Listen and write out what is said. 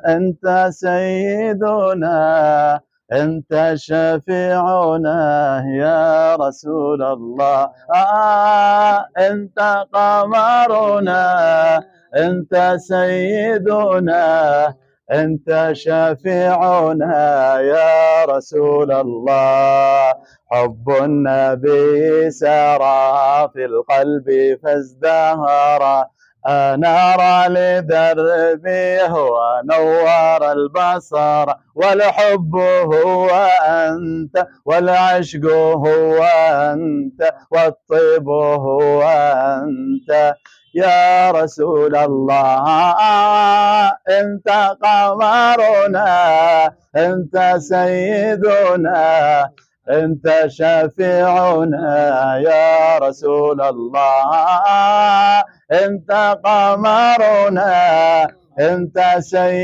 أنت سيدنا، أنت شفيعنا يا رسول الله. أنت قمرنا، أنت سيدنا، أنت شفيعنا يا رسول الله. حب النبي سرى في القلب فازدهر، أنار لدربه ونور البصر. والحب هو أنت، والعشق هو أنت، والطيب هو أنت يا رسول الله. أنت قمرنا، أنت سيدنا، أنت شفيعنا يا رسول الله. أنت قمرنا، أنت سيدنا.